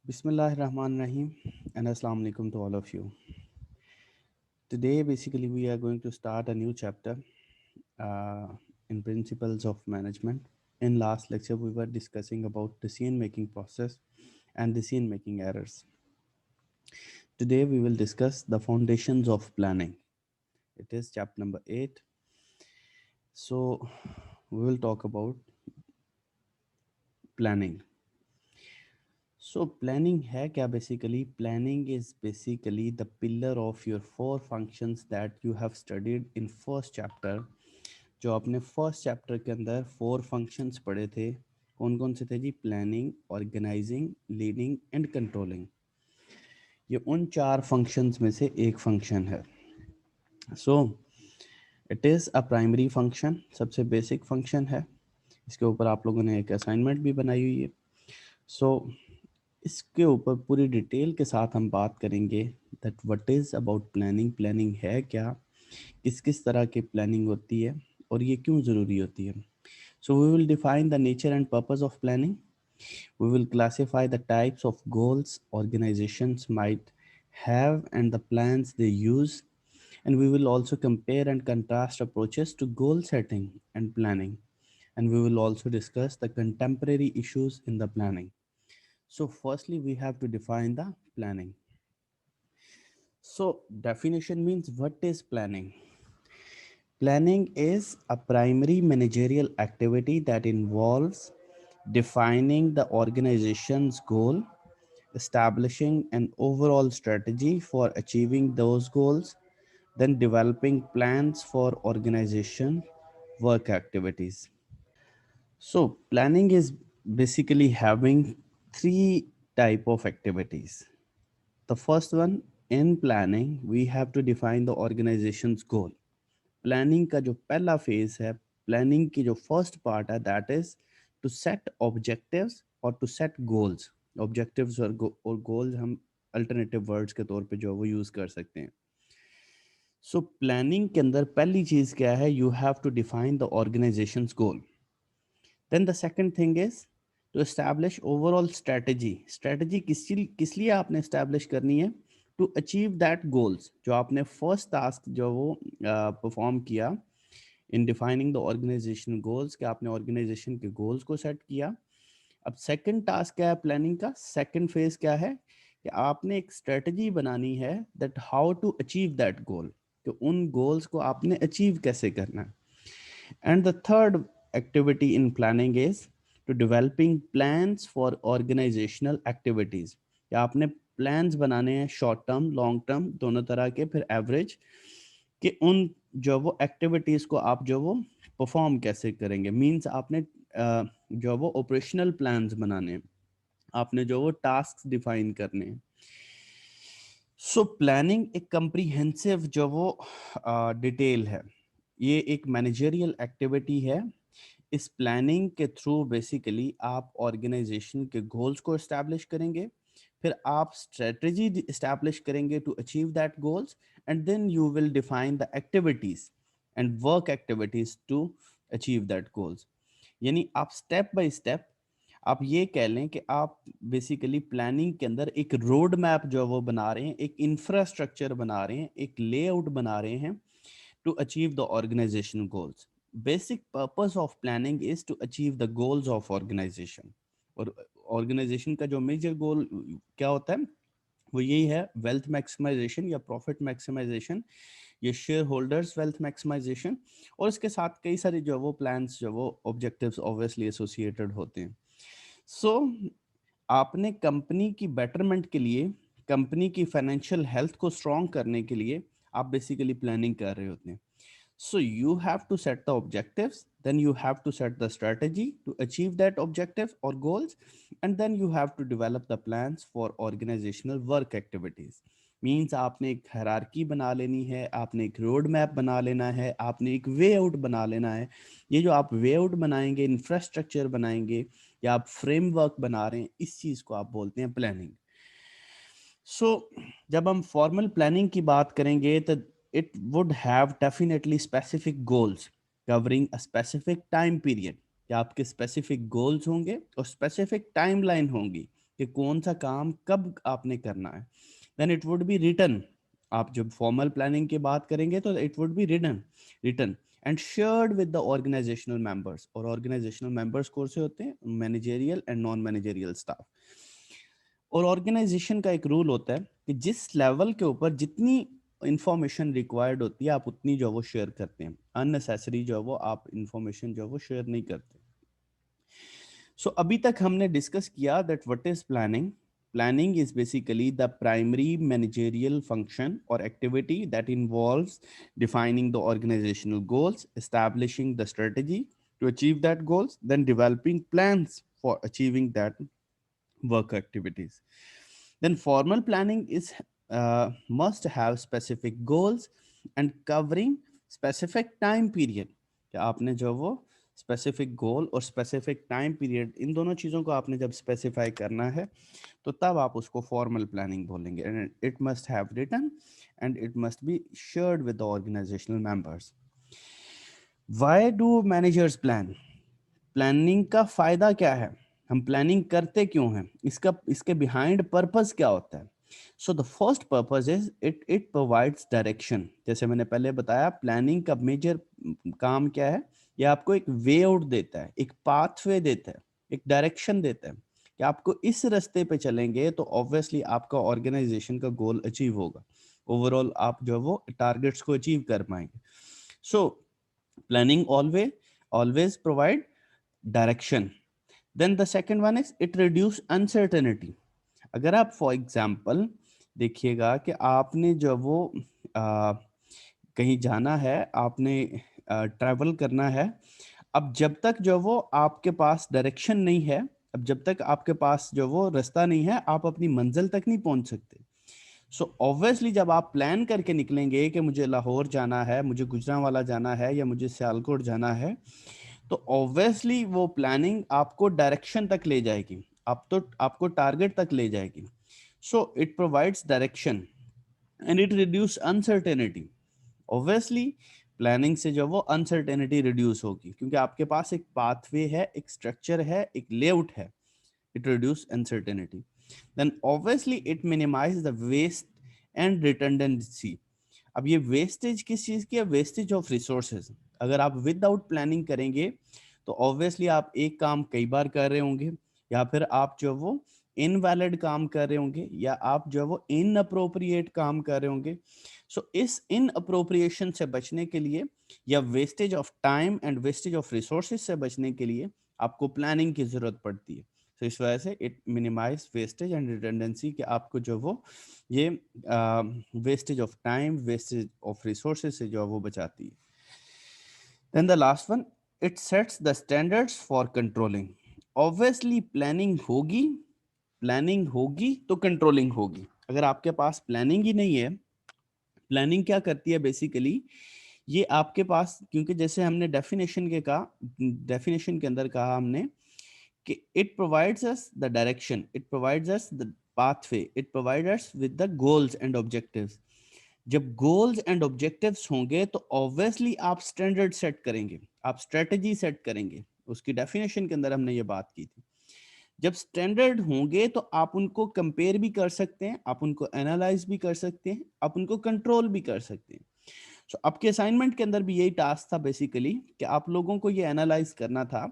Bismillahirrahmanirrahim and Assalamu alaikum to all of you. Today, basically, we are going to start a new chapter uh, in principles of management. In last lecture, we were discussing about decision making process and decision making errors. Today, we will discuss the foundations of planning. It is chapter number 8. So, we will talk about planning. So planning है क्या basically? Planning is basically the pillar of your four functions that you have studied in first chapter. जो आपने first chapter के अंदर four functions पढ़े थे, कौन कौन से थे जी? Planning, organising, leading and controlling. ये उन चार फंक्शंस में से एक फंक्शन है। So it is a primary function, सबसे बेसिक फंक्शन है। इसके ऊपर आप लोगों ने एक असाइनमेंट भी बनाई हुई है। सो इसके ऊपर पूरी डिटेल के साथ हम बात करेंगे that what is about planning, planning है क्या, किस किस तरह की प्लानिंग होती है और ये क्यों ज़रूरी होती है। So we will define the nature and purpose of planning. We will classify the types of goals organizations might have and the plans they use, and we will also compare and contrast approaches to goal setting and planning, and we will also discuss the contemporary issues in the planning. So firstly, we have to define the planning. So definition means, what is planning? Planning is a primary managerial activity that involves defining the organization's goal, establishing an overall strategy for achieving those goals, then developing plans for organization work activities. So planning is basically having three type of activities. The first one, in planning, we have to define the organization's goal. Planning का जो पहला phase है, planning की जो first part है, that is to set objectives और to set goals. Objectives और goals हम अल्टरनेटिव वर्ड्स के तौर पे जो है वो यूज कर सकते हैं। सो प्लानिंग के अंदर पहली चीज क्या है? You have to define the organization's goal. Then the second thing is to establish overall strategy. Strategy किस लिए आपने एस्टैब्लिश करनी है? To achieve that goals. जो आपने फर्स्ट टास्क जो वो परफॉर्म किया in defining the organization goals, कि आपने ऑर्गेनाइजेशन के गोल्स को सेट किया। अब सेकंड टास्क क्या है प्लानिंग का? सेकंड फेज क्या है कि आपने एक स्ट्रेटजी बनानी है that how to achieve that goal, तो उन गोल्स को आपने अचीव कैसे करना है। And the third activity in planning is to developing plans for organizational activities. या आपने प्लान्स बनाने हैं, शॉर्ट टर्म लॉन्ग टर्म दोनों तरह के, फिर एवरेज, कि उन जो वो एक्टिविटीज को आप जो वो परफॉर्म कैसे करेंगे। मींस आपने जो वो ऑपरेशनल प्लान्स बनाने हैं, आपने जो वो टास्क डिफाइन करने हैं। सो प्लानिंग एक कंप्रीहेंसिव जो वो डिटेल है, ये एक मैनेजरियल एक्टिविटी है। इस प्लानिंग के थ्रू बेसिकली आप ऑर्गेनाइजेशन के गोल्स को एस्टैब्लिश करेंगे, फिर आप स्ट्रेटजी एस्टैब्लिश करेंगे to achieve that goals, and then you will define the activities and work activities to achieve that goals. यानी आप स्टेप बाय स्टेप आप ये कह लें कि आप बेसिकली प्लानिंग के अंदर एक रोड मैप जो है वो बना रहे हैं, एक इंफ्रास्ट्रक्चर बना रहे हैं, एक लेआउट बना रहे हैं to achieve the organization goals. Basic purpose of planning is to achieve the goals of organization. और ऑर्गेनाइजेशन का जो मेजर गोल क्या होता है? वो यही है, वेल्थ मैक्सिमाइजेशन या प्रॉफिट मैक्सिमाइजेशन, ये शेयर होल्डर्स वेल्थ मैक्सिमाइजेशन, और इसके साथ कई सारे जो वो प्लान्स जो वो ऑब्जेक्टिव्स ऑब्वियसली एसोसिएटेड होते हैं। सो आपने कंपनी की बेटरमेंट के लिए, कंपनी की फाइनेंशियल हेल्थ को स्ट्रॉन्ग करने के लिए आप बेसिकली प्लानिंग कर रहे होते हैं। So you have to set the objectives, then you have to set the strategy to achieve that objective or goals, and then you have to develop the plans for organizational work activities. Means आपने एक hierarchy बना लेनी है, आपने एक road map बना लेना है, आपने एक वे आउट बना लेना है। ये जो आप वे आउट बनाएंगे, इंफ्रास्ट्रक्चर बनाएंगे या आप फ्रेमवर्क बना रहे हैं, इस चीज को आप बोलते हैं प्लानिंग। सो जब हम फॉर्मल प्लानिंग की बात करेंगे तो it would have definitely specific goals covering a specific time period, या आपके specific goals होंगे और specific timeline होंगी कि कौन सा काम कब आपने करना है. Then it would be written. आप जब फॉर्मल प्लानिंग की बात करेंगे तो it would be written and shared with the organizational members. और ऑर्गेनाइजेशनल मेंबर्स कौन से होते हैं? Managerial and non managerial staff. और ऑर्गेनाइजेशन का एक रूल होता है कि जिस लेवल के ऊपर जितनी इंफॉर्मेशन रिक्वायर्ड होती है आप उतनी जो वो शेयर करते हैं. अननेसेसरी जो वो आप इंफॉर्मेशन जो वो शेयर नहीं करते. सो अभी तक हमने डिस्कस किया that what is planning. Planning is basically the primary managerial function or activity that involves defining the organizational goals, establishing the strategy to achieve that goals, then developing plans for achieving that work activities. Then formal planning is must have specific goals and covering specific time period. कि आपने जो वो specific goal और specific time period in दोनों चीज़ों को आपने जब स्पेसिफाई करना है तो तब आप उसको फॉर्मल प्लानिंग बोलेंगे. And it must have written and it must be shared with the organizational members. Why do managers plan? Planning का फायदा क्या है? हम प्लानिंग करते क्यों हैं? इसके बिहाइंड पर्पस क्या होता है? So the first purpose is it provides direction. जैसे मैंने पहले बताया प्लानिंग का मेजर काम क्या है? ये आपको एक वे आउट देता है, एक पाथवे देता है, एक डायरेक्शन देता है कि आपको इस रास्ते पे चलेंगे तो ऑब्वियसली आपका ऑर्गेनाइजेशन का गोल अचीव होगा. ओवरऑल आप जो वो टारगेट्स को अचीव कर पाएंगे. So planning always provide direction. Then the second one is it reduce uncertainty. अगर आप फॉर एग्जाम्पल देखिएगा कि आपने जब वो कहीं जाना है, आपने ट्रैवल करना है, अब जब तक जो वो आपके पास डायरेक्शन नहीं है, अब जब तक आपके पास जो वो रास्ता नहीं है, आप अपनी मंजिल तक नहीं पहुंच सकते. सो ऑब्वियसली जब आप प्लान करके निकलेंगे कि मुझे लाहौर जाना है, मुझे गुजरांवाला जाना है या मुझे सियालकोट जाना है, तो ऑब्वियसली वो प्लानिंग आपको डायरेक्शन तक ले जाएगी, आपको टारगेट तक ले जाएगी. So it provides direction and it reduce uncertainty. Obviously planning से जो वो अनसर्टेनिटी रिड्यूस होगी क्योंकि आपके पास एक पाथवे है, एक स्ट्रक्चर है, एक लेआउट है. It reduce uncertainty. Then obviously it minimize the waste and redundancy. अब ये वेस्टेज किस चीज की है? Wastage of resources. अगर आप विदाउट प्लानिंग करेंगे तो ऑब्वियसली आप एक काम कई बार कर रहे होंगे, या फिर आप जो वो इनवैलिड काम कर रहे होंगे, या आप जो वो इनअप्रोप्रिएट काम कर रहे होंगे. सो इस इनअप्रोप्रिएशन से बचने के लिए या wastage of time and wastage of resources से बचने के लिए आपको प्लानिंग की जरूरत पड़ती है. तो इस वजह से it minimize wastage and redundancy कि आपको जो वो ये wastage of time, wastage of resources से जो वो बचाती है. Then the last one, it sets the standards for controlling. Obviously planning होगी तो कंट्रोलिंग होगी. अगर आपके पास प्लानिंग ही नहीं है, प्लानिंग क्या करती है बेसिकली, ये आपके पास, क्योंकि जैसे हमने डेफिनेशन के अंदर कहा हमने कि it provides us the direction, it provides us the pathway, it provides us with the goals and objectives. जब गोल्स एंड ऑब्जेक्टिव्स होंगे तो ऑब्वियसली आप स्टैंडर्ड सेट करेंगे, आप स्ट्रेटजी सेट करेंगे. उसकी डेफिनेशन के अंदर हमने ये बात की थी. जब स्टैंडर्ड होंगे तो आप उनको कंपेयर भी कर सकते हैं, आप उनको एनालाइज भी कर सकते हैं, आप उनको कंट्रोल भी कर सकते हैं. सो आपके असाइनमेंट के अंदर भी यही टास्क था बेसिकली कि आप लोगों को ये एनालाइज करना था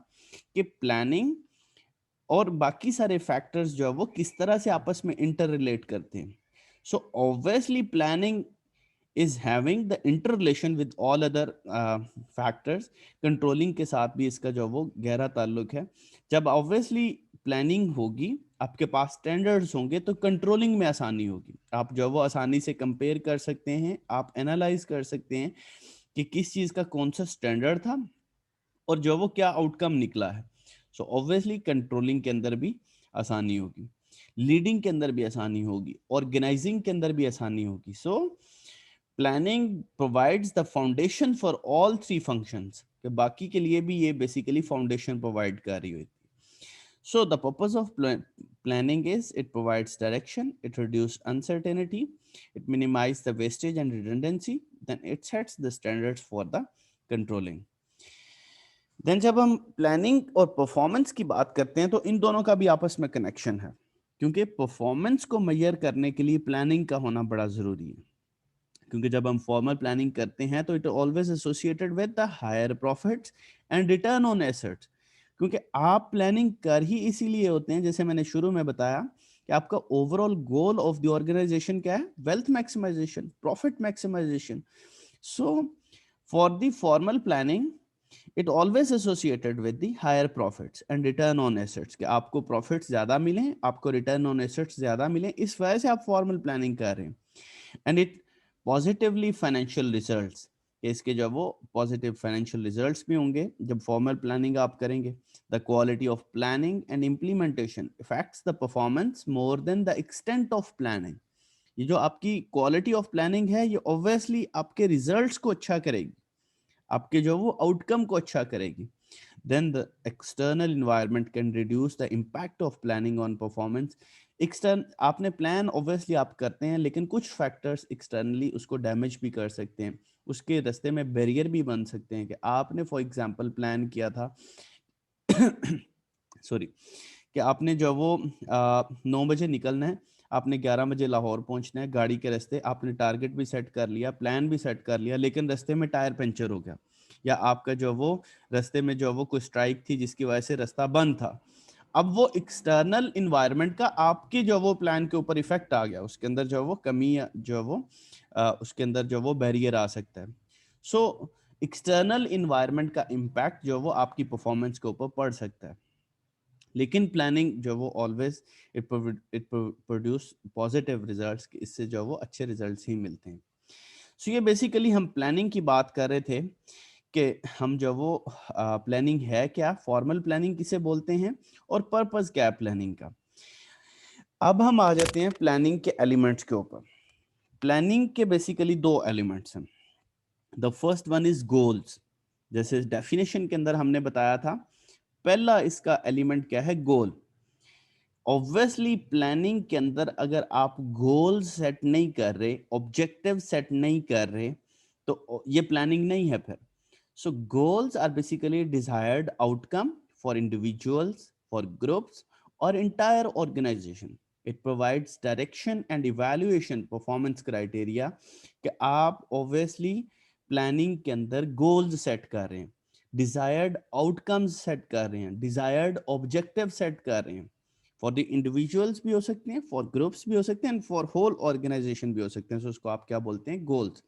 कि प्लानिंग और बाकी सारे फैक्टर्स जो है वो किस तरह से आपस में इंटर रिलेट करते हैं. So obviously planning is having the inter relation with all other factors. Controlling के साथ भी इसका जो वो गहरा ताल्लुक है. जब ऑब्वियसली प्लानिंग होगी, आपके पास स्टैंडर्ड्स होंगे, तो कंट्रोलिंग में आसानी होगी. आप जो वो आसानी से कंपेयर कर सकते हैं, आप एनालाइज कर सकते हैं कि किस चीज का कौन सा स्टैंडर्ड था और जो वो क्या आउटकम निकला है. सो ऑब्वियसली कंट्रोलिंग के अंदर भी आसानी होगी, लीडिंग के अंदर भी आसानी होगी, ऑर्गेनाइजिंग के अंदर भी आसानी होगी. So planning provides the foundation for all three functions. कि बाकी के लिए भी ये बेसिकली फाउंडेशन प्रोवाइड कर रही होती है. So the purpose of planning is it provides direction, it reduce uncertainty, it minimize the wastage and redundancy, then it sets the standards for the controlling. Then जब हम प्लानिंग और performance की बात करते हैं तो इन दोनों का भी आपस में कनेक्शन है. क्योंकि परफॉर्मेंस को मेजर करने के लिए प्लानिंग का होना बड़ा जरूरी है, क्योंकि जब हम फॉर्मल प्लानिंग करते हैं तो it always associated with the higher profits and return on assets. क्योंकि आप प्लानिंग कर ही इसीलिए होते हैं, जैसे मैंने शुरू में बताया कि आपका overall goal of the organization क्या है, wealth maximization, profit maximization. So for the formal planning it always associated with the higher profits and return on assets, कि आपको प्रॉफिट्स ज्यादा मिले, आपको रिटर्न ऑन एसेट्स ज्यादा मिले, इस वजह से आप फॉर्मल प्लानिंग कर रहे हैं। And it positively financial results, इसके जब वो पॉजिटिव फाइनेंशियल रिजल्ट्स भी होंगे जब फॉर्मल प्लानिंग आप करेंगे। The quality of planning and implementation effects the performance more than the extent of planning. ये जो आपकी क्वालिटी ऑफ प्लानिंग है ये ऑब्वियसली आपके रिजल्ट्स को अच्छा करेगी, आपके जो वो आउटकम को अच्छा करेगी। Then the external environment can reduce the impact of planning on performance. आपने प्लान ऑब्वियसली आप करते हैं, लेकिन कुछ फैक्टर्स एक्सटर्नली उसको डैमेज भी कर सकते हैं, उसके रास्ते में बैरियर भी बन सकते हैं। कि आपने फॉर एग्जांपल प्लान किया था सॉरी, कि आपने जो वो 9 बजे निकलना है, आपने 11 बजे लाहौर पहुंचना है, गाड़ी के रास्ते आपने टारगेट भी सेट कर लिया, प्लान भी सेट कर लिया, लेकिन रास्ते में टायर पंचर हो गया, या आपका जो वो रास्ते में जो वो कोई स्ट्राइक थी जिसकी वजह से रास्ता बंद था। अब वो एक्सटर्नल इन्वायरमेंट का आपके जो वो प्लान के ऊपर इफेक्ट आ गया, उसके अंदर जो वो कमी जो वो उसके अंदर जो वो बैरियर आ सकता है। सो एक्सटर्नल इन्वायरमेंट का इम्पैक्ट जो वो आपकी परफॉर्मेंस के ऊपर पड़ सकता है, लेकिन प्लानिंग जो वो always it produce positive results, इससे जो वो अच्छे रिजल्ट्स ही मिलते हैं। सो ये बेसिकली हम प्लानिंग की बात कर रहे थे कि हम जो वो प्लानिंग है क्या, फॉर्मल प्लानिंग किसे बोलते हैं, और पर्पस क्या है प्लानिंग का। अब हम आ जाते हैं प्लानिंग के एलिमेंट्स के ऊपर। प्लानिंग के बेसिकली 2 एलिमेंट्स हैं। The first one is goals, जैसे डेफिनेशन के अंदर हमने बताया था, पहला इसका एलिमेंट क्या है, गोल। ऑब्वियसली प्लानिंग के अंदर अगर आप गोल सेट नहीं कर रहे, ऑब्जेक्टिव सेट नहीं कर रहे, तो ये प्लानिंग नहीं है फिर। So goals are basically desired outcome for individuals, for groups और entire organisation. It provides direction and evaluation performance criteria, कि आप ऑब्वियसली प्लानिंग के अंदर गोल्स सेट कर रहे हैं, डिजायर्ड आउटकम्स सेट कर रहे हैं, डिजायर्ड ऑब्जेक्टिव सेट कर रहे हैं। फॉर द इंडिविजुअल्स भी हो सकते हैं, फॉर ग्रुप्स भी हो सकते हैं, फॉर होल ऑर्गेनाइजेशन भी हो सकते हैं। सो उसको आप क्या बोलते हैं, goals.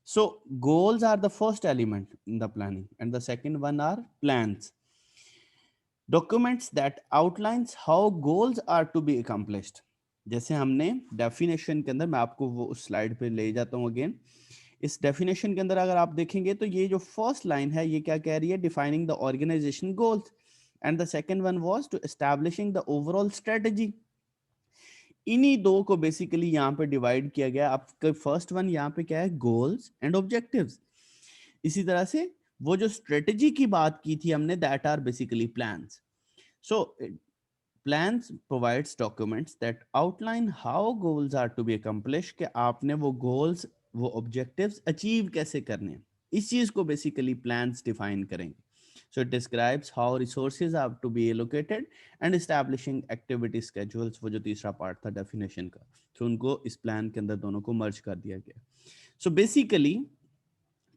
So goals are the first element in the planning, and the second one are plans, documents that outlines how goals are to be accomplished. जैसे हमने डेफिनेशन के अंदर, मैं आपको वो उस स्लाइड पे ले जाता हूँ अगेन। इस डेफिनेशन के अंदर अगर आप देखेंगे तो ये जो फर्स्ट लाइन है ये क्या कह रही है, defining the organization goals, and the second one was to establishing the overall strategy. इन्हीं दो को बेसिकली यहाँ पे डिवाइड किया गया। आपका फर्स्ट वन यहाँ पे क्या है, गोल्स एंड ऑब्जेक्टिव्स। इसी तरह से वो जो स्ट्रेटजी की बात की थी हमने, that are basically plans. So plans provides documents that outline how goals are to be accomplish, कि आपने वो गोल्स, वो ऑब्जेक्टिव्स अचीव कैसे करने हैं, इस चीज को बेसिकली प्लान्स डिफाइन करेंगे। So it describes how resources are to be allocated and establishing activity schedules, वो जो तीसरा पार्ट था डेफिनेशन का, तो उनको इस प्लान के अंदर दोनों को मर्ज कर दिया गया। सो बेसिकली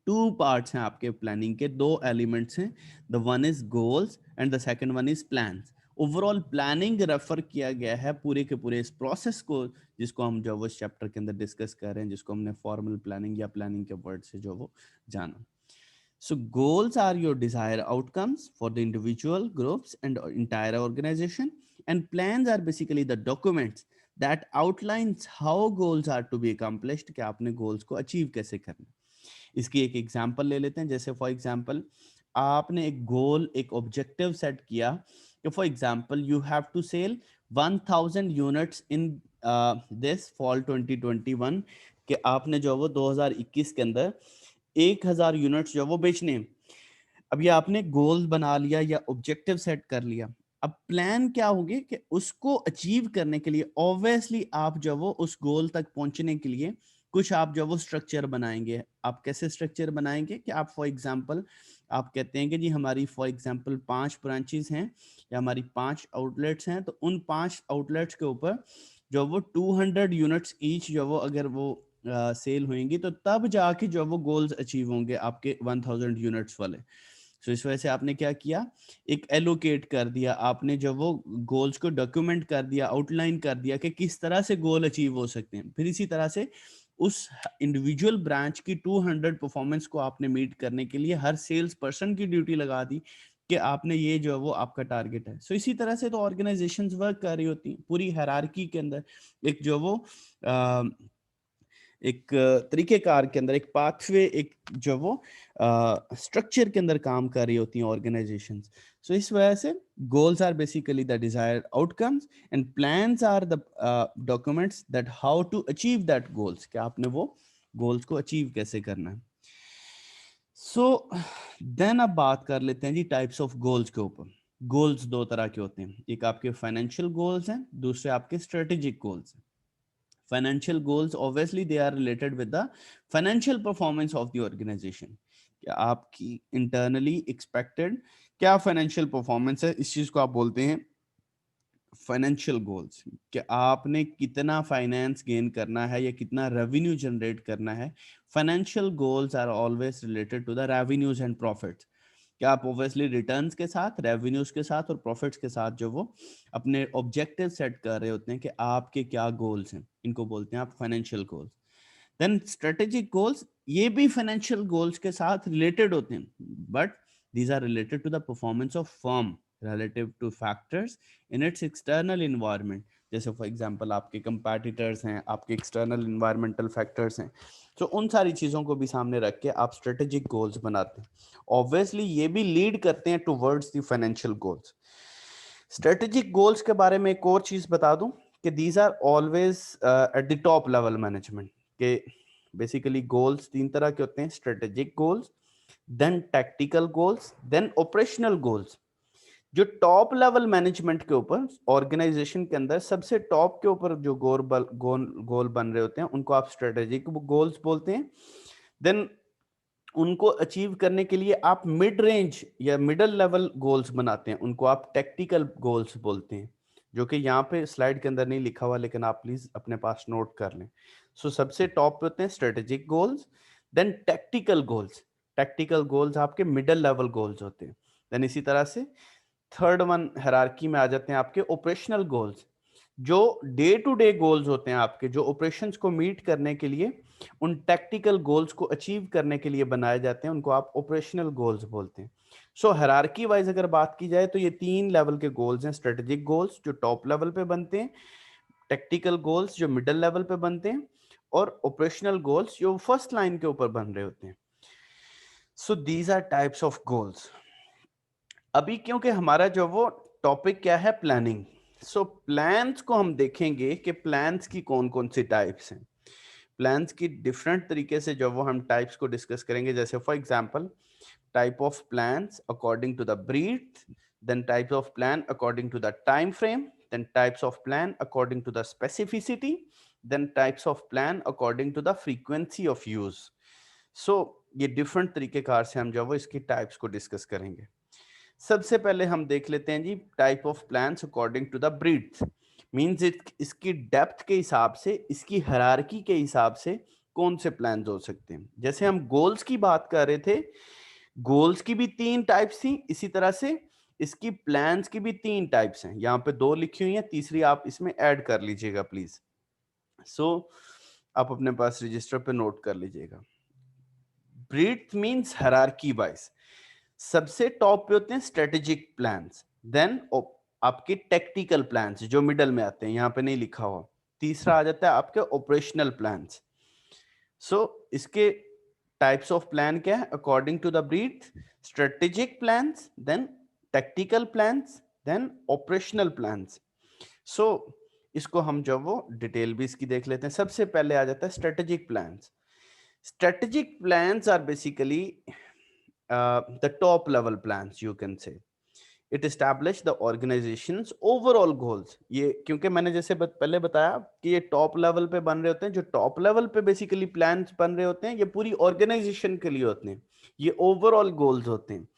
2 पार्ट्स हैं आपके प्लानिंग के, 2 एलिमेंट्स हैं। The one is goals and the second one is plans. Overall planning refer किया गया है पूरे के पूरे इस प्रोसेस को, जिसको हम जो वो चैप्टर के अंदर डिस्कस कर रहे हैं, जिसको हमने फॉर्मल प्लानिंग या प्लानिंग के वर्ड से जो वो जाना। So goals are your desired outcomes for the individual, groups, and entire organization. And plans are basically the documents that outlines how goals are to be accomplished, कि आपने goals को achieve कैसे करना। इसकी एक एग्जांपल ले लेते हैं। जैसे फॉर एग्जांपल आपने एक गोल, एक ऑब्जेक्टिव सेट किया कि for example you have to sell 1000 units in this fall 2021, कि आपने जो वो 2021 के अंदर 1000 यूनिट्स जो वो बेचने हैं। अब ये आपने गोल बना लिया या ऑब्जेक्टिव सेट कर लिया। अब प्लान क्या होंगे कि उसको अचीव करने के लिए ऑब्वियसली आप जो वो उस गोल तक पहुंचने के लिए कुछ आप जो वो स्ट्रक्चर बनाएंगे। आप कैसे स्ट्रक्चर बनाएंगे कि आप फॉर एग्जांपल आप कहते हैं कि जी हमारी फॉर एग्जांपल 5 ब्रांचेस हैं या हमारी 5 आउटलेट्स हैं, तो उन 5 आउटलेट्स के ऊपर जो वो 200 यूनिट्स ईच जो वो अगर वो सेल होंगी तो तब जाके जो वो गोल्स अचीव होंगे आपके 1000 यूनिट्स वाले। सो इस वजह से आपने क्या किया, एक एलोकेट कर दिया आपने, जब वो गोल्स को डॉक्यूमेंट कर दिया, आउटलाइन कर दिया कि किस तरह से गोल अचीव हो सकते हैं। फिर इसी तरह से उस इंडिविजुअल ब्रांच की 200 परफॉर्मेंस को आपने मीट करने के लिए हर सेल्स पर्सन की ड्यूटी लगा दी कि आपने ये जो है वो आपका टारगेट है। सो इसी तरह से तो ऑर्गेनाइजेशंस वर्क कर रही होती हैं पूरी हायरार्की के अंदर, एक जो वो एक तरीकेकार के अंदर, एक पाथवे, एक जो वो स्ट्रक्चर के अंदर काम कर रही होती हैं ऑर्गेनाइजेशंस। सो इस वजह से goals are basically the desired outcomes and plans are the documents that how to achieve that goals, कि आपने वो गोल्स को अचीव कैसे करना है। सो देन अब बात कर लेते हैं जी टाइप्स ऑफ गोल्स के ऊपर। गोल्स दो तरह के होते हैं, एक आपके फाइनेंशियल गोल्स हैं, दूसरे आपके स्ट्रेटेजिक गोल्स हैं। Financial goals obviously they are related with the financial performance of the organization, क्या आपकी internally expected क्या financial performance है, इस चीज को आप बोलते हैं फाइनेंशियल गोल्स, कि आपने कितना फाइनेंस गेन करना है या कितना रेवेन्यू जनरेट करना है। Financial goals are always related to the revenues and profits, क्या आप ओब्वियसली रिटर्न्स के साथ, रेवेन्यूज के साथ और प्रॉफिट्स के साथ जो वो अपने ऑब्जेक्टिव सेट कर रहे होते हैं कि आपके क्या गोल्स हैं, इनको बोलते हैं आप financial goals. Then strategic goals, ये भी फाइनेंशियल गोल्स के साथ रिलेटेड होते हैं, but these are related to the performance of firm relative to factors in its external environment। जैसे फॉर एग्जांपल आपके कंपैटिटर्स हैं, आपके एक्सटर्नल इन्वायरमेंटल फैक्टर्स हैं, तो उन सारी चीज़ों को भी सामने रख के आप स्ट्रेटेजिक गोल्स बनाते हैं। ऑब्वियसली ये भी लीड करते हैं towards the financial goals. Strategic goals के बारे में एक और चीज़ बता दूं कि these are always at the top level management के। बेसिकली गोल्स तीन तरह के होते हैं, strategic goals, then tactical goals, then operational goals. जो टॉप लेवल मैनेजमेंट के ऊपर ऑर्गेनाइजेशन के अंदर सबसे टॉप के ऊपर जो गोल बन रहे होते हैं उनको आप स्ट्रेटेजिक गोल्स बोलते हैं। देन उनको अचीव करने के लिए आप मिड रेंज या मिडल लेवल गोल्स बनाते हैं, उनको आप टेक्टिकल गोल्स बोलते हैं, जो कि यहाँ पे स्लाइड के अंदर नहीं लिखा हुआ, लेकिन आप प्लीज अपने पास नोट कर लें। सो सबसे टॉप पे होते हैं strategic goals, then tactical goals. Tactical goals आपके मिडल लेवल गोल्स होते हैं। देन इसी तरह से थर्ड वन हायरार्की में आ जाते हैं आपके ऑपरेशनल गोल्स, जो डे टू डे गोल्स होते हैं आपके, जो ऑपरेशंस को मीट करने के लिए, उन टैक्टिकल गोल्स को अचीव करने के लिए बनाए जाते हैं, उनको आप ऑपरेशनल गोल्स बोलते हैं। सो हायरार्की वाइज अगर बात की जाए तो ये तीन लेवल के गोल्स हैं, स्ट्रेटेजिक गोल्स जो टॉप लेवल पे बनते हैं, टेक्टिकल गोल्स जो मिडिल लेवल पे बनते हैं, और ऑपरेशनल गोल्स जो फर्स्ट लाइन के ऊपर बन रहे होते हैं। So these are types of goals. अभी क्योंकि हमारा जो वो टॉपिक क्या है, प्लानिंग, सो प्लान्स को हम देखेंगे कि प्लान्स की कौन कौन सी टाइप्स हैं। प्लान्स की डिफरेंट तरीके से जो वो हम टाइप्स को डिस्कस करेंगे, जैसे for example type of plans according to the breadth, then types of plan according to the time frame, then types of plan according to the specificity, then types of plan according to the frequency of use. So ये different तरीके car से हम जो वो इसकी types को discuss करेंगे। सबसे पहले हम देख लेते हैं जी type of plans according to the breadth. Means इसकी डेप्थ के हिसाब से, इसकी हायरार्की के हिसाब से कौन से प्लान्स हो सकते हैं। जैसे हम गोल्स की बात कर रहे थे, गोल्स की भी तीन टाइप्स थी, इसी तरह से इसकी प्लान्स की भी तीन टाइप्स हैं। यहाँ पे दो लिखी हुई हैं, तीसरी आप इसमें ऐड कर लीजिएगा प्लीज। सो आप अपने पास रजिस्टर पे नोट कर लीजिएगा। ब्रीथ मींस हायरार्की वाइज सबसे टॉप पे होते हैं स्ट्रेटेजिक प्लान्स, देन आपके टेक्टिकल प्लान्स जो मिडल में आते हैं, यहाँ पे नहीं लिखा हुआ। तीसरा आ जाता है आपके ऑपरेशनल प्लान्स। सो इसके टाइप्स ऑफ प्लान क्या है according to the breadth, strategic plans, then tactical plans, then operational plans. So इसको हम जब वो डिटेल भी इसकी देख लेते हैं। सबसे पहले आ जाता है strategic plans. Strategic plans are basically the top level plans, you can say. It establish the organisation's overall goals. ये क्योंकि मैंने जैसे पहले बताया कि ये टॉप लेवल पे बन रहे होते हैं, जो टॉप लेवल पे बेसिकली प्लान्स बन रहे होते हैं ये पूरी ऑर्गेनाइजेशन के लिए होते हैं, ये ओवरऑल गोल्स होते हैं।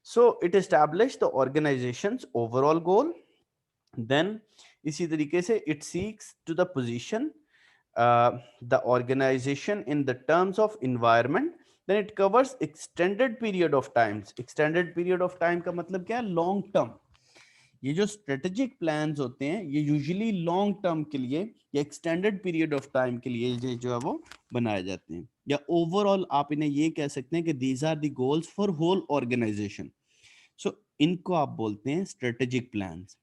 So it establish the organisation's overall goal, then इसी तरीके से it seeks to the position the organization in the terms of environment, then it covers extended period of times। extended period of time का मतलब क्या है? Long term. ये जो strategic plans होते हैं ये यूजुअली लॉन्ग टर्म के लिए या एक्सटेंडेड पीरियड ऑफ टाइम के लिए जो है वो बनाए जाते हैं, या ओवरऑल आप इन्हें ये कह सकते हैं कि these are the goals for whole organisation. So इनको आप बोलते हैं स्ट्रेटेजिक प्लान्स।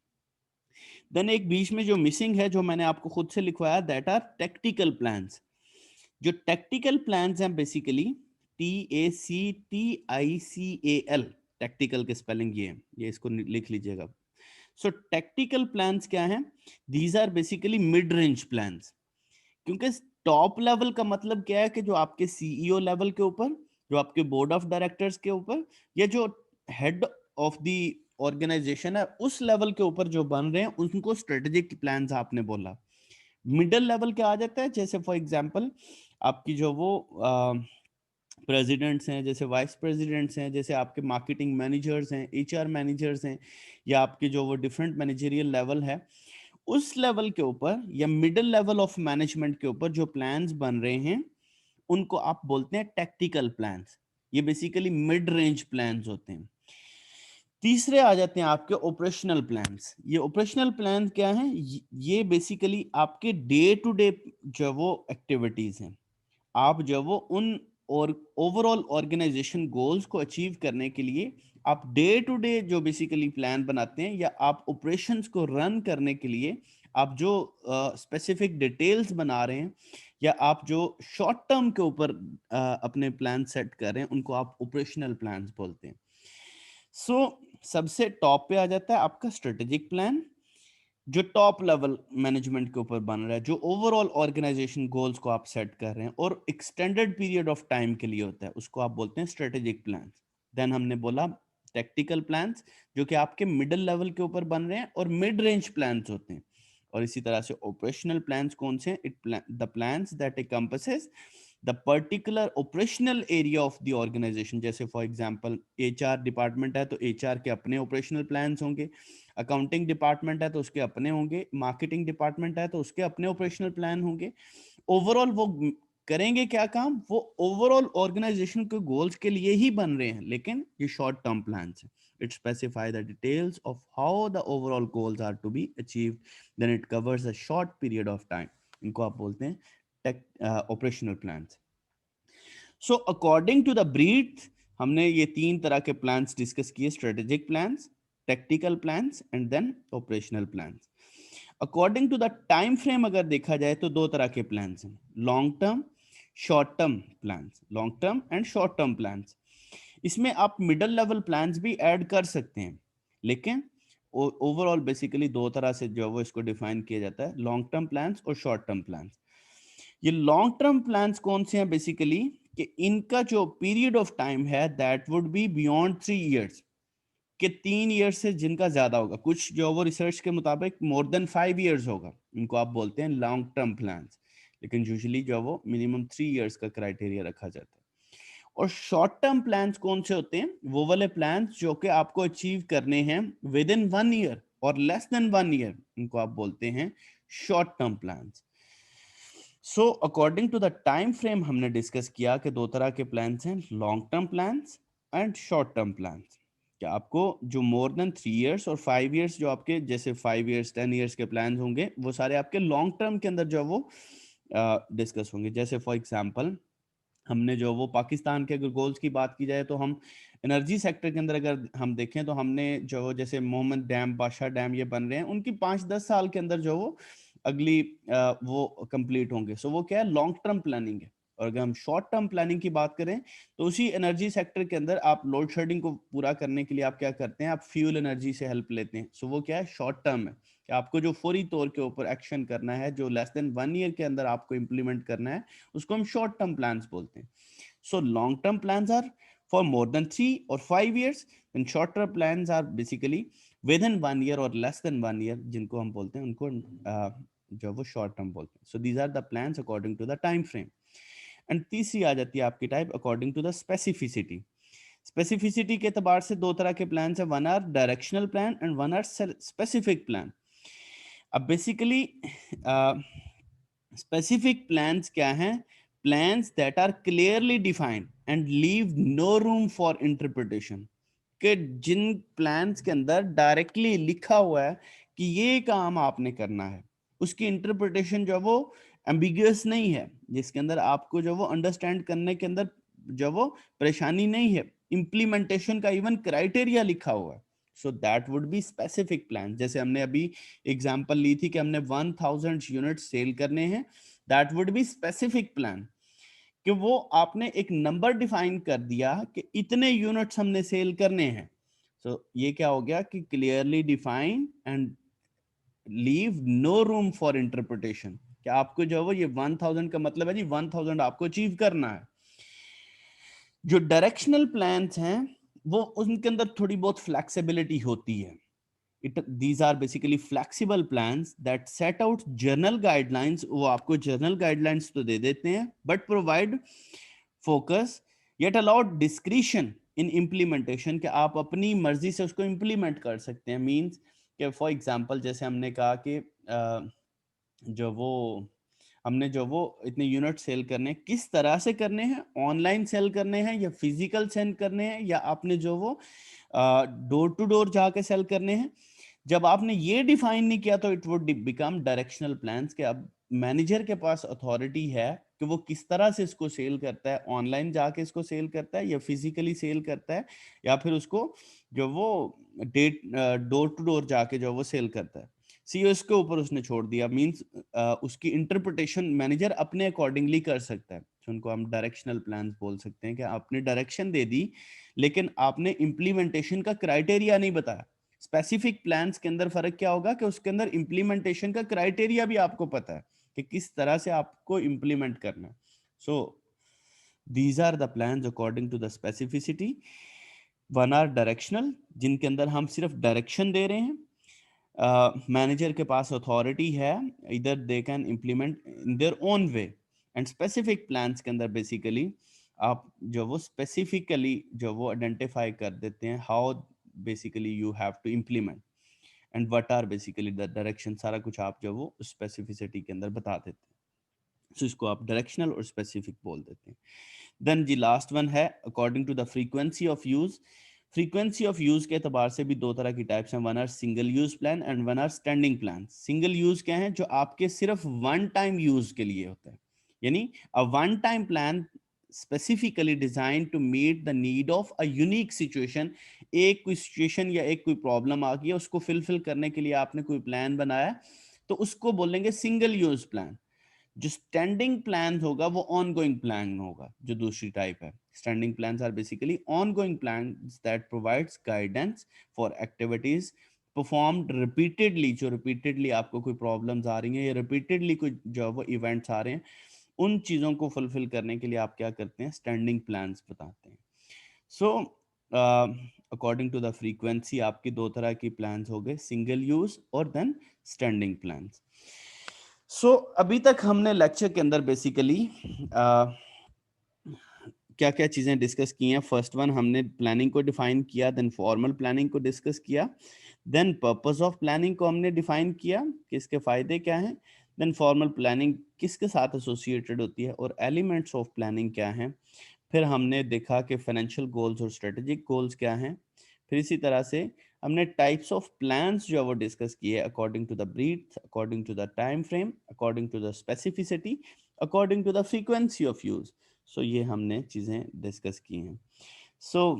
देन एक बीच में जो मिसिंग है, जो मैंने आपको खुद से लिखवाया, दैट आर टैक्टिकल प्लान्स। जो टैक्टिकल प्लान्स हैं बेसिकली TACTICAL, टैक्टिकल के स्पेलिंग ये इसको लिख लीजिएगा। सो टैक्टिकल प्लान्स क्या हैं? These are basically mid range plans. क्योंकि टॉप लेवल का मतलब क्या है कि जो आपके CEO लेवल के ऊपर, जो आपके बोर्ड ऑफ डायरेक्टर्स के ऊपर, या जो हेड ऑफ द ऑर्गेनाइजेशन है उस लेवल के ऊपर जो बन रहे हैं उनको स्ट्रेटेजिक प्लान्स आपने बोला। मिडिल लेवल क्या आ जाता है? जैसे फॉर एग्जांपल आपकी जो वो प्रेसिडेंट्स हैं, जैसे वाइस प्रेसिडेंट्स हैं, जैसे आपके मार्केटिंग मैनेजर्स हैं, HR मैनेजर्स हैं, या आपके जो वो डिफरेंट मैनेजरियल लेवल है, उस लेवल के ऊपर या मिडिल लेवल ऑफ मैनेजमेंट के ऊपर जो प्लान्स बन रहे हैं उनको आप बोलते हैं टैक्टिकल प्लान्स। ये बेसिकली मिड रेंज प्लान्स होते हैं। तीसरे आ जाते हैं आपके ऑपरेशनल प्लान्स। ये ऑपरेशनल प्लान क्या हैं? ये बेसिकली आपके डे टू डे जो वो एक्टिविटीज हैं, आप जो वो उन और ओवरऑल ऑर्गेनाइजेशन गोल्स को अचीव करने के लिए आप डे टू डे जो बेसिकली प्लान बनाते हैं, या आप ऑपरेशंस को रन करने के लिए आप जो स्पेसिफिक डिटेल्स बना रहे हैं, या आप जो शॉर्ट टर्म के ऊपर अपने प्लान सेट कर रहे हैं, उनको आप ऑपरेशनल प्लान्स बोलते हैं। सो सबसे टॉप पे आ जाता है आपका स्ट्रेटेजिक प्लान, जो टॉप लेवल मैनेजमेंट के ऊपर बन रहा है, जो ओवरऑल ऑर्गेनाइजेशन गोल्स को आप सेट कर रहे हैं और एक्सटेंडेड पीरियड ऑफ टाइम के लिए होता है, उसको आप बोलते हैं स्ट्रेटेजिक प्लान। देन हमने बोला टेक्टिकल प्लान्स, जो कि आपके मिडिल लेवल के ऊपर बन रहे हैं और मिड रेंज प्लान्स होते हैं। और इसी तरह से ऑपरेशनल प्लान्स कौन से हैं? The plans that encompasses the particular operational area of the organisation. जैसे फॉर एग्जांपल HR डिपार्टमेंट है तो HR के अपने ऑपरेशनल प्लान्स होंगे, अकाउंटिंग डिपार्टमेंट है तो उसके अपने होंगे, मार्केटिंग डिपार्टमेंट है तो उसके अपने ऑपरेशनल प्लान होंगे। ओवरऑल वो करेंगे क्या काम? वो ओवरऑल ऑर्गेनाइजेशन के गोल्स के लिए ही बन रहे हैं, लेकिन ये शॉर्ट टर्म प्लान्स हैं। It specify the details of how the overall goals are to be achieved, then it covers a short period of time. इनको आप बोलते हैं operational plans. So according to the breadth, हमने ये तीन तरह के प्लान्स डिस्कस किए: strategic plans, tactical plans and then operational plans. According to the time frame अगर देखा जाए तो दो तरह के प्लान्स हैं: long term, short term plans. Long term and short term plans, इसमें आप मिडिल लेवल प्लान्स भी ऐड कर सकते हैं, लेकिन ओवरऑल बेसिकली दो तरह से जो है वो इसको डिफाइन किया जाता है: लॉन्ग टर्म प्लान्स और शॉर्ट टर्म प्लान्स। ये लॉन्ग टर्म प्लान्स कौन से हैं? बेसिकली कि इनका जो पीरियड ऑफ टाइम है that would be beyond 3 years, कि 3 इयर्स से जिनका ज्यादा होगा, कुछ जो वो रिसर्च के मुताबिक मोर देन 5 इयर्स होगा, इनको आप बोलते हैं लॉन्ग टर्म प्लान्स। लेकिन यूजुअली जो वो मिनिमम 3 इयर्स का क्राइटेरिया रखा जाता है। और शॉर्ट टर्म प्लान्स कौन से होते हैं? वो वाले प्लान्स जो कि आपको अचीव करने हैं विद इन 1 ईयर और लेस देन 1 ईयर, इनको आप बोलते हैं short term plans. So according to the time frame हमने डिस्कस किया कि दो तरह के प्लान्स हैं: long term plans and short term plans. कि आपको जो मोर देन 3 इयर्स और 5 इयर्स, जो आपके जैसे 5 इयर्स 10 इयर्स के प्लान होंगे, वो सारे आपके लॉन्ग टर्म के अंदर जो है वो डिस्कस होंगे। जैसे फॉर एग्जांपल हमने जो वो पाकिस्तान के अगर गोल्स की बात की जाए तो हम एनर्जी सेक्टर के अंदर अगर हम देखें तो हमने जो जैसे मोहम्मद डैम, बादशाह डैम ये बन रहे हैं, उनकी 5-10 साल के अंदर जो वो अगली वो कंप्लीट होंगे। सो वो क्या है? लॉन्ग टर्म प्लानिंग है। और अगर हम शॉर्ट टर्म प्लानिंग की बात करें तो उसी एनर्जी सेक्टर के अंदर आप लोड शेडिंग को पूरा करने के लिए आप क्या करते हैं? आप फ्यूल एनर्जी से हेल्प लेते हैं। सो वो क्या है? शॉर्ट टर्म है कि आपको जो फौरी तौर के ऊपर एक्शन करना है, जो लेस देन 1 ईयर के अंदर आपको इंप्लीमेंट करना है, उसको हम शॉर्ट टर्म प्लान्स बोलते हैं। So long term plans are For more than 3 or 5 years, then shorter plans are basically within 1 year or less than 1 year, जिनको हम बोलते हैं उनको जो वो शॉर्ट टर्म बोलते हैं. So these are the plans according to the time frame. And तीसरी आ जाती है आपकी type according to the specificity. Specificity के एतबार से दो तरह के प्लान है, one are directional plan and one are specific plan. अब बेसिकली स्पेसिफिक प्लान्स क्या हैं? Plans that are clearly defined and leave no room for interpretation. कि जिन प्लान्स के अंदर डायरेक्टली लिखा हुआ है कि ये काम आपने करना है, उसकी इंटरप्रिटेशन जो वो एम्बिगुअस नहीं है, जिसके अंदर आपको जो वो अंडरस्टैंड करने के अंदर जो वो परेशानी नहीं है, इम्प्लीमेंटेशन का इवन क्राइटेरिया लिखा हुआ है. So that would be specific plan. जैसे हमने अभी एग्जांपल ली थी कि हमने 1000 यूनिट सेल करने हैं, that would be specific plan. कि वो आपने एक नंबर डिफाइन कर दिया कि इतने यूनिट्स हमने सेल करने हैं. सो ये क्या हो गया कि clearly define and leave no room for interpretation. कि आपको जो है वो ये 1000 का मतलब है जी 1000 आपको अचीव करना है. जो डायरेक्शनल प्लान्स हैं वो उनके अंदर थोड़ी बहुत फ्लेक्सिबिलिटी होती है. These are basically flexible plans that set out general guidelines. वो आपको general guidelines तो दे देते हैं, but provide focus yet allow discretion in implementation. कि आप अपनी मर्जी से उसको implement कर सकते हैं. Means कि for example जैसे हमने कहा कि जो वो हमने जो वो इतने यूनिट सेल करने हैं, किस तरह से करने हैं, ऑनलाइन सेल करने हैं या फिजिकल सेल करने हैं, या आपने जो वो डोर टू डोर जाके सेल करने हैं. जब आपने ये डिफाइन नहीं किया तो it would become directional plans. के अब मैनेजर के पास अथॉरिटी है कि वो किस तरह से इसको सेल करता है, ऑनलाइन जाके इसको सेल करता है या फिजिकली सेल करता है, या फिर उसको जो वो डेट डोर टू डोर जाके जो वो सेल करता है. सीईओ के ऊपर उसने छोड़ दिया. मींस उसकी इंटरप्रिटेशन मैनेजर अपने अकॉर्डिंगली कर सकता है. उनको हम डायरेक्शनल प्लान्स बोल सकते हैं कि आपने डायरेक्शन दे दी लेकिन आपने इम्प्लीमेंटेशन का क्राइटेरिया नहीं बताया. स्पेसिफिक प्लान्स के अंदर फर्क क्या होगा कि उसके अंदर इम्प्लीमेंटेशन का क्राइटेरिया भी आपको पता है कि किस तरह से आपको इम्प्लीमेंट करना है. So these are the plans according to the specificity. One are directional, जिनके अंदर हम सिर्फ डायरेक्शन दे रहे हैं, मैनेजर के पास अथॉरिटी है, इधर they can implement in their own way. And specific plans के अंदर बेसिकली आप जो वो स्पेसिफिकली जो वो आइडेंटिफाई कर देते हैं how basically you have to implement and what are basically the direction. सारा कुछ आप जो वो स्पेसिफिसिटी के अंदर बता देते हैं. सो इसको आप डायरेक्शनल और स्पेसिफिक बोल देते हैं. देन जी लास्ट वन है according to the frequency of use. Frequency of use के एतबार से भी दो तरह की टाइप्स हैं. One are single use plan and one are standing plan. Single use क्या है? जो आपके सिर्फ वन टाइम यूज के लिए होता है. यानी a one time plan specifically designed to meet the need of a unique situation. एक कोई सिचुएशन या एक कोई प्रॉब्लम आ गई है, उसको फिलफिल करने के लिए आपने कोई प्लान बनाया, तो उसको बोलेंगे सिंगल यूज प्लान. जो स्टैंडिंग प्लान होगा वो ऑन गोइंग प्लान होगा, जो दूसरी टाइप है. Standing plans are basically ongoing plans that provides guidance for activities performed repeatedly. जो रिपीटेडली आपको कोई प्रॉब्लम्स आ रही हैं या रिपीटेडली कोई जो वो इवेंट्स आ रहे हैं, उन चीज़ों को फुलफिल करने के लिए आप क्या करते हैं? स्टैंडिंग प्लान्स बताते हैं. So according to the frequency आपकी दो तरह की प्लान्स हो गए, सिंगल यूज और देन स्टैंडिंग प्लान्स. सो अभी तक हमने लेक्चर के अंदर बेसिकली क्या क्या चीज़ें डिस्कस की हैं. फर्स्ट वन हमने प्लानिंग को डिफाइन किया, देन फॉर्मल प्लानिंग को डिस्कस किया, देन पर्पस ऑफ प्लानिंग को हमने डिफाइन किया कि इसके फ़ायदे क्या हैं, देन फॉर्मल प्लानिंग किसके साथ एसोसिएटेड होती है और एलिमेंट्स ऑफ प्लानिंग क्या हैं. फिर हमने देखा कि फाइनेंशियल गोल्स और स्ट्रेटेजिक गोल्स क्या हैं. फिर इसी तरह से हमने टाइप्स ऑफ प्लान्स जो है वो डिस्कस किए according to the breadth, according to the time frame, according to the specificity, according to the frequency of use. So ये हमने चीज़ें डिस्कस की हैं. सो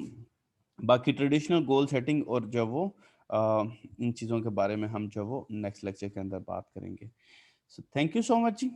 बाकी ट्रेडिशनल गोल सेटिंग और जो वो इन चीज़ों के बारे में हम जो वो नेक्स्ट लेक्चर के अंदर बात करेंगे. So thank you so much ji.